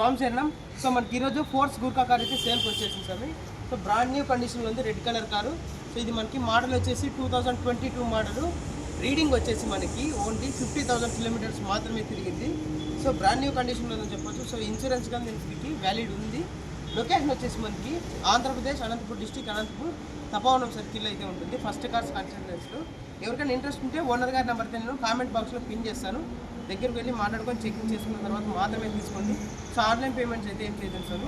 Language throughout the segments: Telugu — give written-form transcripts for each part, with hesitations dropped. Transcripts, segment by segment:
స్వామి శరణం. సో మనకి ఈరోజు ఫోర్స్ గుర్కా కార్ అయితే సేల్కి వచ్చేసింది స్వామి. సో బ్రాండ్ న్యూ కండిషన్లో ఉంది, రెడ్ కలర్ కారు. సో ఇది మనకి మోడల్ వచ్చేసి 2022 మోడల్. రీడింగ్ వచ్చేసి మనకి ఓన్లీ 50,000 కిలోమీటర్స్ మాత్రమే తిరిగింది. సో బ్రాండ్ న్యూ కండిషన్లో ఉందని చెప్పొచ్చు. సో ఇన్సూరెన్స్ కానీ దీనికి వ్యాలిడ్ ఉంది. లొకేషన్ వచ్చేసి మనకి ఆంధ్రప్రదేశ్ అనంతపూర్ డిస్టిక్, అనంతపూర్ తపోవనం సర్కిల్ అయితే ఉంటుంది. ఫస్ట్ కార్స్ కన్సల్టెన్స్లో ఎవరికైనా ఇంట్రెస్ట్ ఉంటే ఓనర్ గారి నెంబర్తో నేను కామెంట్ బాక్స్లో పిన్ చేస్తాను. దగ్గరికి వెళ్ళి మాట్లాడుకొని చెకింగ్ చేసుకున్న తర్వాత మాత్రమే తీసుకోండి. సో ఆన్లైన్ పేమెంట్స్ అయితే ఏం లేదు సార్.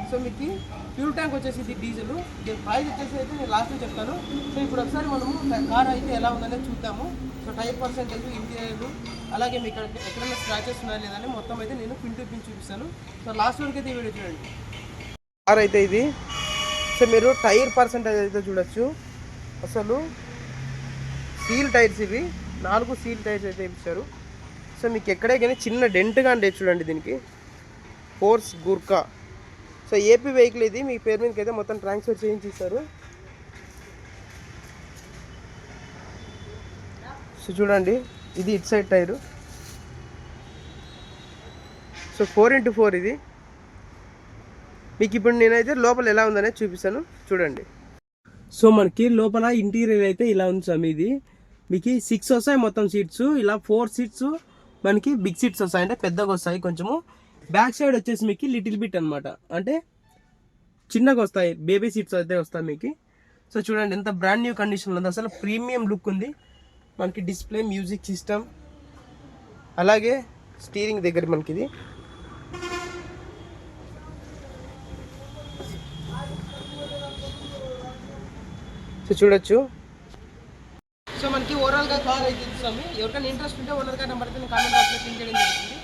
సో మీకు ఫ్యూల్ ట్యాంక్ వచ్చేసి ఇది డీజిల్. దీని ప్రైస్ వచ్చేసి అయితే నేను లాస్ట్లో చెప్తాను. సో ఇప్పుడు ఒకసారి మనము కార్ అయితే ఎలా ఉందనేది చూద్దాము. సో టైర్ పర్సెంటేజ్, ఇంటీరియర్, అలాగే మీకు ఎక్కడైనా స్క్రాచెస్ ఉన్నాయా లేదని మొత్తం అయితే నేను పిన్ టు పిన్ చూపిస్తాను. సో లాస్ట్ వరకు అయితే ఈ వీడియో చూడండి. కార్ అయితే ఇది. సో మీరు టైర్ పర్సెంటేజ్ అయితే చూడొచ్చు. అసలు సీల్ టైర్స్ ఇవి, 4 సీల్ టైర్స్ అయితే ఇచ్చారు. సో మీకు ఎక్కడే కానీ చిన్న డెంట్ కానీ చూడండి దీనికి. Force Gurkha. So AP vehicle ఇది, మీ పేరు మీదకి అయితే మొత్తం ట్రాన్స్ఫర్ చేయించిస్తారు. సో చూడండి ఇది it side tyre. So 4x4 ఇది. మీకు ఇప్పుడు నేనైతే లోపల ఎలా ఉందనేది చూపిస్తాను చూడండి. సో మనకి లోపల ఇంటీరియర్ అయితే ఇలా ఉంది స్వామి. ఇది మీకు 6 వస్తాయి మొత్తం సీట్స్. ఇలా 4 సీట్స్ మనకి బిగ్ సీట్స్ వస్తాయి, అంటే పెద్దగా వస్తాయి కొంచెము. బ్యాక్ సైడ్ వచ్చేసి మీకు లిటిల్ బిట్ అనమాట, అంటే చిన్నగా వస్తాయి, బేబీ సీట్స్ అయితే వస్తాయి మీకు. సో చూడండి ఎంత బ్రాండ్ న్యూ కండిషన్లో ఉంది, అసలు ప్రీమియం లుక్ ఉంది. మనకి డిస్ప్లే, మ్యూజిక్ సిస్టమ్, అలాగే స్టీరింగ్ దగ్గర మనకి ఇది. సో చూడొచ్చు. సో మనకి ఓవరాల్గా కార్ అయితే ఇస్తాము. ఎవరికైనా ఇంట్రెస్ట్ ఉంటే ఓనర్ గారి నెంబర్ అయితే నేను కామెంట్ బాక్స్లో పిన్ చేయడం జరుగుతుంది.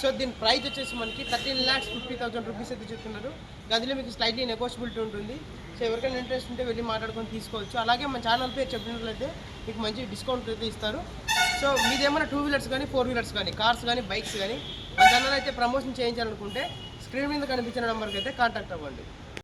సో దీని ప్రైస్ వచ్చేసి మనకి 13,50,000 రూపీస్ అయితే చెప్తున్నారు. గదిలో మీకు స్లైట్లీ నెగోషియబిలిటీ ఉంటుంది. సో ఎవరికైనా ఇంట్రెస్ట్ ఉంటే వెళ్ళి మాట్లాడుకొని తీసుకోవచ్చు. అలాగే మన ఛానల్ పేరు చెప్పినట్లయితే మీకు మంచి డిస్కౌంట్ అయితే ఇస్తారు. సో మీదేమైనా 2 వీలర్స్ కానీ 4 వీలర్స్ కానీ కార్స్ కానీ బైక్స్ కానీ మన ఛానల్ అయితే ప్రమోషన్ చేయించాలనుకుంటే స్క్రీన్ మీద కనిపించిన నెంబర్కి అయితే కాంటాక్ట్ అవ్వండి.